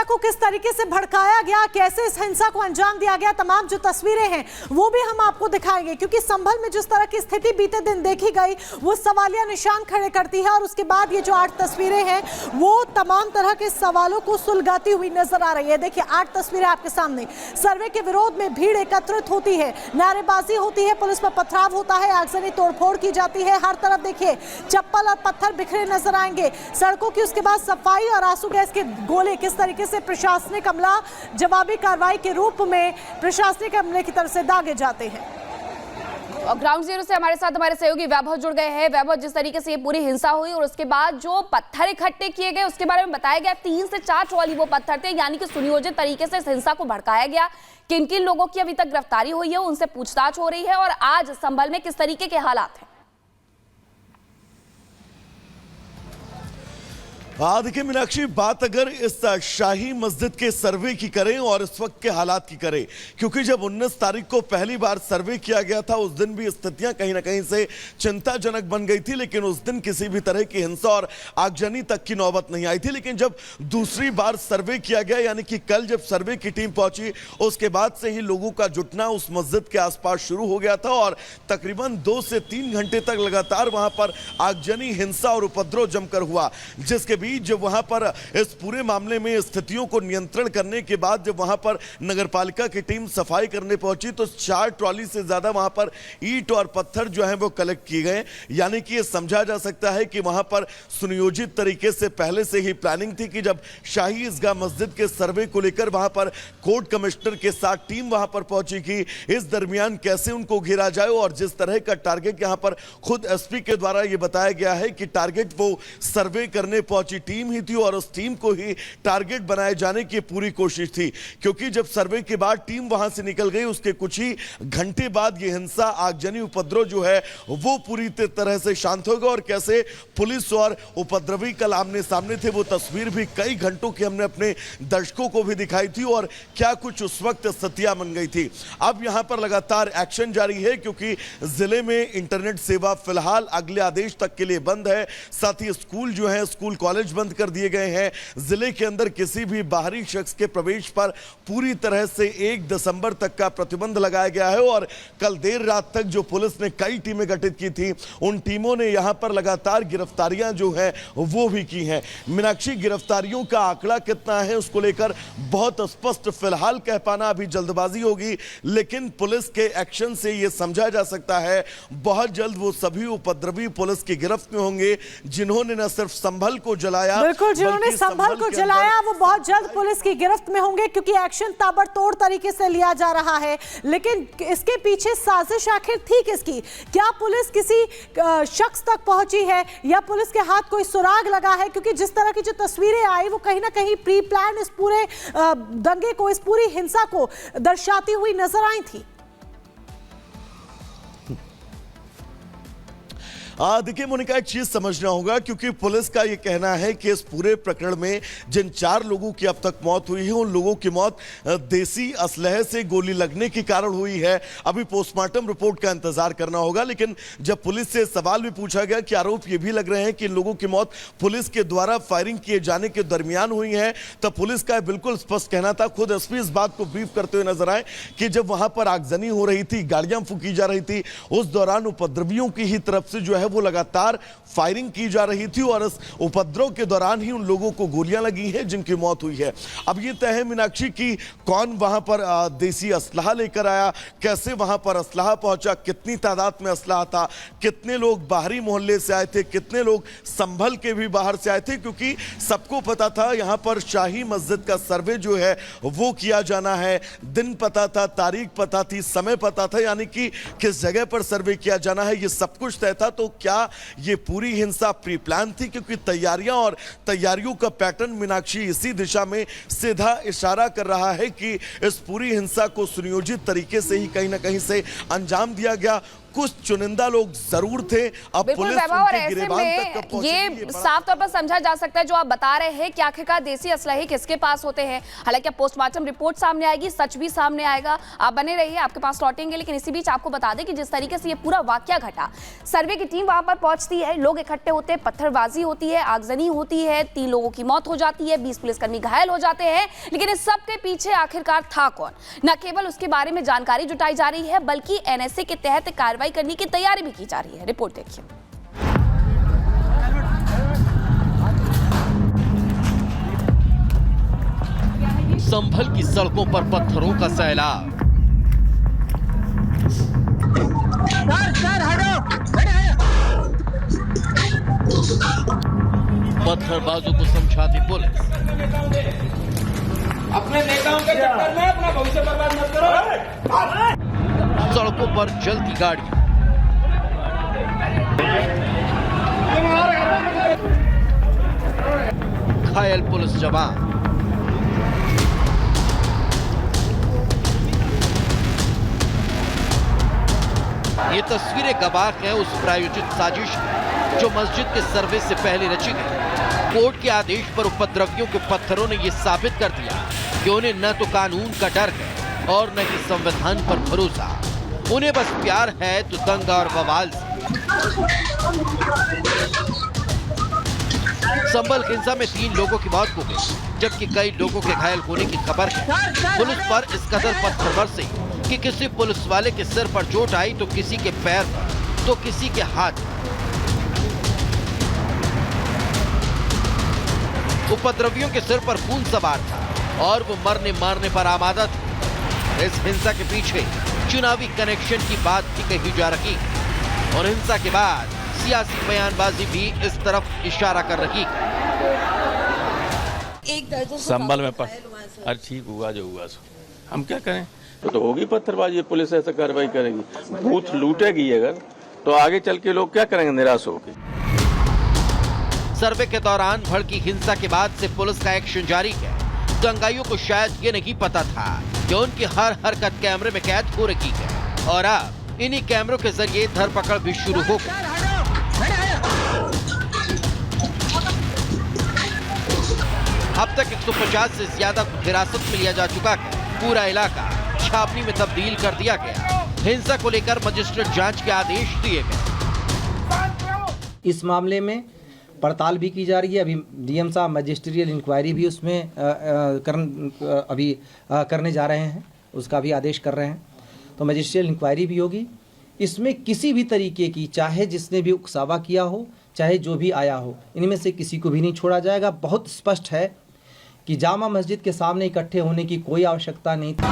को किस तरीके से भड़काया गया, कैसे इस हिंसा को अंजाम दिया गया, तमाम जो तस्वीरें हैं वो भी हम आपको दिखाएंगे, क्योंकि संभल में जिस तरह की स्थिति बीते दिन देखी गई वो सवालिया निशान खड़े करती है। और उसके बाद ये जो 8 तस्वीरें हैं वो तमाम तरह के सवालों को सुलगाती हुई नजर आ रही है। देखिए 8 तस्वीरें आपके सामने। सर्वे के विरोध में भीड़ एकत्रित होती है, नारेबाजी होती है, पुलिस पर पथराव होता है, आगजनी तोड़फोड़ की जाती है। हर तरफ देखिए चप्पल और पत्थर बिखरे नजर आएंगे। सड़कों की उसके बाद सफाई और आंसू गैस के गोले किस तरीके से प्रशासनिक अमला जवाबी कार्रवाई के रूप में प्रशासनिक अमले की तरफ से दागे जाते हैं। और ग्राउंड जीरो से हमारे साथ हमारे सहयोगी वैभव जुड़ गए हैं। वैभव, जिस तरीके से ये पूरी हिंसा हुई और उसके बाद जो पत्थर इकट्ठे किए गए उसके बारे में बताया गया, 3 से 4 ट्रॉली वो पत्थर थे, यानी कि सुनियोजित तरीके से इस हिंसा को भड़काया गया। किन किन लोगों की अभी तक गिरफ्तारी हुई है, उनसे पूछताछ हो रही है, और आज संभल में किस तरीके के हालात हैं? देखिए मीनाक्षी, बात अगर इस शाही मस्जिद के सर्वे की करें और इस वक्त के हालात की करें, क्योंकि जब 19 तारीख को पहली बार सर्वे किया गया था उस दिन भी स्थितियां कहीं ना कहीं से चिंताजनक बन गई थी, लेकिन उस दिन किसी भी तरह की हिंसा और आगजनी तक की नौबत नहीं आई थी। लेकिन जब दूसरी बार सर्वे किया गया, यानी कि कल जब सर्वे की टीम पहुंची, उसके बाद से ही लोगों का जुटना उस मस्जिद के आसपास शुरू हो गया था और तकरीबन 2 से 3 घंटे तक लगातार वहां पर आगजनी, हिंसा और उपद्रव जमकर हुआ। जिसके बीच जब वहां पर इस पूरे मामले में स्थितियों को नियंत्रण करने के बाद जब वहां पर नगरपालिका की टीम सफाई करने पहुंची तो 4 ट्रॉली से ज्यादा वहां पर ईंट और पत्थर जो है वो कलेक्ट किए गए। यानी कि ये समझा जा सकता है कि वहां पर सुनियोजित तरीके से पहले से ही प्लानिंग थी कि जब शाही ईदगाह मस्जिद के सर्वे को लेकर वहां पर कोर्ट कमिश्नर के साथ टीम वहां पर पहुंची कि इस दरमियान कैसे उनको घेरा जाए। और जिस तरह का टारगेट यहां पर खुद एसपी के द्वारा यह बताया गया है कि टारगेट वो सर्वे करने पहुंची टीम ही थी और उस टीम को ही टारगेट बनाए जाने की पूरी कोशिश थी, क्योंकि जब सर्वे के बाद टीम वहां से निकल गई उसके कुछ ही घंटे बाद ये हिंसा, आगजनी, उपद्रव जो है वो पूरी तरह से शांत हो गया। और कैसे पुलिस और उपद्रवी कल आमने सामने थे वो तस्वीर भी कई घंटों की हमने अपने दर्शकों को भी दिखाई थी और क्या कुछ उस वक्त स्थितियां बन गई थी। अब यहां पर लगातार एक्शन जारी है, क्योंकि जिले में इंटरनेट सेवा फिलहाल अगले आदेश तक के लिए बंद है। साथ ही स्कूल जो है, स्कूल कॉलेज बंद कर दिए गए हैं। जिले के अंदर किसी भी बाहरी शख्स के प्रवेश पर पूरी तरह से 1 दिसंबर तक का प्रतिबंध लगाया गया है। और कल देर रात तक जो पुलिस ने कई टीमें गठित की थी, उन टीमों ने यहां पर लगातार गिरफ्तारियां जो है वो भी की हैं। मीनाक्षी, गिरफ्तारियों का आंकड़ा कितना है उसको लेकर बहुत स्पष्ट फिलहाल कह पाना अभी जल्दबाजी होगी, लेकिन पुलिस के एक्शन से यह समझा जा सकता है बहुत जल्द वो सभी उपद्रवी पुलिस की गिरफ्त में होंगे जिन्होंने न सिर्फ संभल को जलाया, बिल्कुल, जिन्होंने संभल को जलाया वो बहुत जल्द पुलिस की गिरफ्त में होंगे, क्योंकि एक्शन ताबड़तोड़ तरीके से लिया जा रहा है। लेकिन इसके पीछे साजिश आखिर थी किसकी? क्या पुलिस किसी शख्स तक पहुंची है या पुलिस के हाथ कोई सुराग लगा है? क्योंकि जिस तरह की जो तस्वीरें आई वो कहीं ना कहीं प्री प्लान इस पूरे दंगे को, इस पूरी हिंसा को दर्शाती हुई नजर आई थी। देखिए मोनिका, एक चीज समझना होगा, क्योंकि पुलिस का यह कहना है कि इस पूरे प्रकरण में जिन 4 लोगों की अब तक मौत हुई है उन लोगों की मौत देसी असलहे से गोली लगने के कारण हुई है। अभी पोस्टमार्टम रिपोर्ट का इंतजार करना होगा। लेकिन जब पुलिस से सवाल भी पूछा गया कि आरोप ये भी लग रहे हैं कि इन लोगों की मौत पुलिस के द्वारा फायरिंग किए जाने के दरमियान हुई है, तब पुलिस का बिल्कुल स्पष्ट कहना था, खुद एसपी इस बात को ब्रीफ करते हुए नजर आए कि जब वहां पर आगजनी हो रही थी, गाड़ियां फूकी जा रही थी, उस दौरान उपद्रवियों की ही तरफ से जो है वो लगातार फायरिंग की जा रही थी और इस उपद्रव के दौरान ही उन लोगों को गोलियां लगी हैं जिनकी मौत हुई है। अब ये तय है मीनाक्षी की कौन वहां पर देसी असलाहा लेकर आया, कैसे वहां पर असलाहा पहुंचा, कितनी तादाद में असलाहा था, कितने लोग बाहरी मोहल्ले से आए थे, कितने लोग संभल के भी बाहर से आए थे, क्योंकि सबको पता था यहां पर शाही मस्जिद का सर्वे जो है वो किया जाना है। दिन पता था, तारीख पता थी, समय पता था, यानी कि किस जगह पर सर्वे किया जाना है, ये सब कुछ तय था। तो क्या ये पूरी हिंसा प्री प्लान थी? क्योंकि तैयारियां और तैयारियों का पैटर्न मीनाक्षी इसी दिशा में सीधा इशारा कर रहा है कि इस पूरी हिंसा को सुनियोजित तरीके से ही कहीं ना कहीं से अंजाम दिया गया। कुछ चुनिंदा लोग जरूर थे। अब बिल्कुल पुलिस वैभव, और उनके ऐसे गिरेबान तक कब में पहुंचेगी, ये बड़ा साफ तौर पर समझा जा सकता है जो आप बता रहे हैं कि आखिरकार देसी असलहे किसके पास होते हैं। हालांकि अब पोस्टमार्टम रिपोर्ट सामने आएगी, सच भी सामने आएगा। आप बने रहिए, आपके पास लौटेंगे। लेकिन इसी बीच आपको बता दें कि जिस तरीके से ये पूरा वाकया घटा, सर्वे की टीम वहां पर पहुंचती है, लोग इकट्ठे होते हैं, पत्थरबाजी होती है, आगजनी होती है, 3 लोगों की मौत हो जाती है, 20 पुलिसकर्मी घायल हो जाते हैं। लेकिन इस सब के पीछे आखिरकार था कौन, न केवल उसके बारे में जानकारी जुटाई जा रही है, बल्कि एनएसए के तहत कार्रवाई करने की तैयारी भी की जा रही है। रिपोर्ट देखिए। संभल की सड़कों पर पत्थरों का सैलाब। पत्थरबाजों को समझाती पुलिस। अपने नेताओं के चक्कर में अपना भविष्य बर्बाद मत करो। सड़कों पर जलती गाड़ियां, घायल पुलिस जवान। ये तस्वीरें गवाह हैं उस प्रायोजित साजिश की जो मस्जिद के सर्वे से पहले रची गई। कोर्ट के आदेश पर उपद्रवियों के पत्थरों ने ये साबित कर दिया कि उन्हें न तो कानून का डर है और न ही संविधान पर भरोसा। उन्हें बस प्यार है तो दंगा और बवाल से। संभल हिंसा में 3 लोगों की मौत हो गई, जबकि कई लोगों के घायल होने की खबर है। पुलिस पर इस कदर पत्थर बरसे कि किसी पुलिस वाले के सिर पर चोट आई तो किसी के पैर पर, तो किसी के हाथ। उपद्रवियों के सिर पर खून सवार था और वो मरने मारने पर आमादा थे। इस हिंसा के पीछे चुनावी कनेक्शन की बात भी कही जा रही है और हिंसा के बाद सियासी बयानबाजी भी इस तरफ इशारा कर रही है। संभल में अरे ठीक हुआ जो हुआ सो हम क्या करें, तो होगी पत्थरबाजी। पुलिस ऐसा कार्रवाई करेगी, बूथ लूटेगी अगर, तो आगे चल के लोग क्या करेंगे, निराश होकर। सर्वे के दौरान भड़की हिंसा के बाद से पुलिस का एक्शन जारी है। दंगाइयों को शायद ये नहीं पता था कि उनकी हर हरकत कैमरे में कैद हो रही है और अब इन्हीं कैमरों के जरिए धरपकड़ भी शुरू हो गई। अब तक 150 से ज्यादा को हिरासत में लिया जा चुका है। पूरा इलाका छावनी में तब्दील कर दिया गया। हिंसा को लेकर मजिस्ट्रेट जांच के आदेश दिए गए। इस मामले में पड़ताल भी की जा रही है। अभी डीएम साहब मजिस्ट्रियल इंक्वायरी भी उसमें करने जा रहे हैं, उसका भी आदेश कर रहे हैं। तो मजिस्ट्रियल इंक्वायरी भी होगी। इसमें किसी भी तरीके की, चाहे जिसने भी उकसावा किया हो, चाहे जो भी आया हो, इनमें से किसी को भी नहीं छोड़ा जाएगा। बहुत स्पष्ट है कि जामा मस्जिद के सामने इकट्ठे होने की कोई आवश्यकता नहीं थी।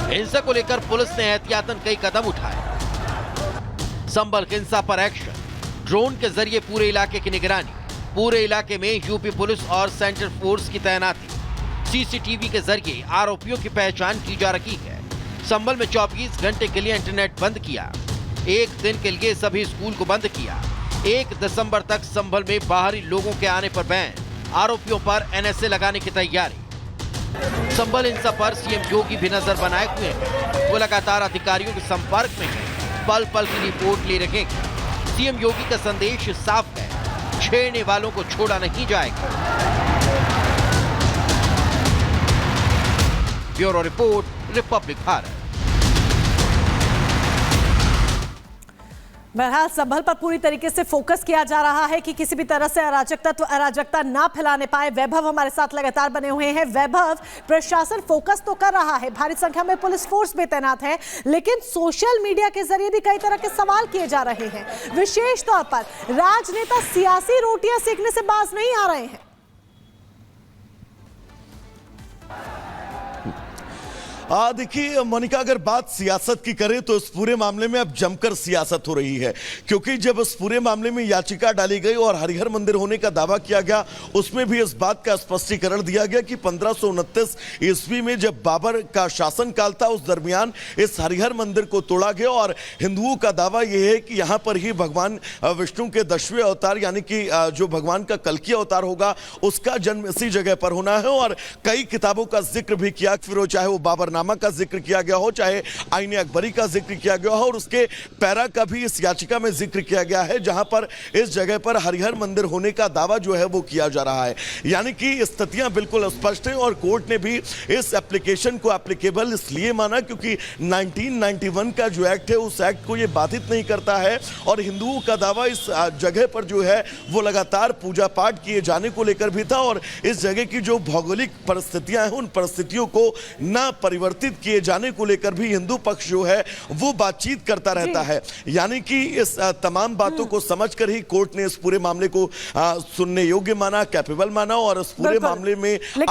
हिंसा को लेकर पुलिस ने एहतियातन कई कदम उठाए। संभल हिंसा पर एक्शन, ड्रोन के जरिए पूरे इलाके की निगरानी, पूरे इलाके में यूपी पुलिस और सेंट्रल फोर्स की तैनाती, सीसीटीवी के जरिए आरोपियों की पहचान की जा रही है। संभल में 24 घंटे के लिए इंटरनेट बंद किया, 1 दिन के लिए सभी स्कूल को बंद किया। 1 दिसंबर तक संभल में बाहरी लोगों के आने पर बैन, आरोपियों पर एनएसए लगाने की तैयारी। संभल हिंसा पर सीएम योगी भी नजर बनाए हुए हैं। वो लगातार अधिकारियों के संपर्क में हैं, पल पल की रिपोर्ट ले रखेंगे। सीएम योगी का संदेश साफ है, छेड़ने वालों को छोड़ा नहीं जाएगा। Bureau report, Republic Bharat. बहरहाल संभल पर पूरी तरीके से फोकस किया जा रहा है कि किसी भी तरह से अराजकता ना फैलाने पाए। वैभव हमारे साथ लगातार बने हुए हैं। वैभव, प्रशासन फोकस तो कर रहा है, भारी संख्या में पुलिस फोर्स भी तैनात है, लेकिन सोशल मीडिया के जरिए भी कई तरह के सवाल किए जा रहे हैं। विशेष तौर पर राजनेता सियासी रोटियां सेकने से बाज नहीं आ रहे हैं। देखिए मोनिका, अगर बात सियासत की करें तो इस पूरे मामले में अब जमकर सियासत हो रही है, क्योंकि जब इस पूरे मामले में याचिका डाली गई और हरिहर मंदिर होने का दावा किया गया, उसमें भी इस बात का स्पष्टीकरण दिया गया कि 1529 ईस्वी में जब बाबर का शासनकाल था, उस दरमियान इस हरिहर मंदिर को तोड़ा गया और हिंदुओं का दावा यह है कि यहां पर ही भगवान विष्णु के 10वें अवतार यानी कि जो भगवान का कल्कि अवतार होगा, उसका जन्म इसी जगह पर होना है। और कई किताबों का जिक्र भी किया, फिर वो चाहे वो बाबर जफरनामा का जिक्र किया गया हो, चाहे आईने अकबरी का जिक्र किया गया हो, और उसके पैरा का भी इस याचिका में जिक्र किया गया है, जहां पर इस जगह पर हरिहर मंदिर होने का दावा जो है वो किया जा रहा है। यानी कि स्थितियां बिल्कुल स्पष्ट हैं और कोर्ट ने भी इस एप्लीकेशन को एप्लीकेबल इसलिए माना क्योंकि 1991 का जो एक्ट है उस एक्ट को ये बाधित नहीं करता है, और हिंदुओं का दावा इस जगह पर जो है वो लगातार पूजा पाठ किए जाने को लेकर भी था, और इस जगह की जो भौगोलिक परिस्थितियां हैं उन परिस्थितियों को ना परिवर्तित किए जाने को लेकर भी हिंदू पक्ष जो है वो बातचीत करता रहता है। यानी कि इस तमाम बातों को समझकर ही कोर्ट ने इस पूरे मामले को सुनने योग्य माना, कैपेबल माना, और इस पूरे मामले में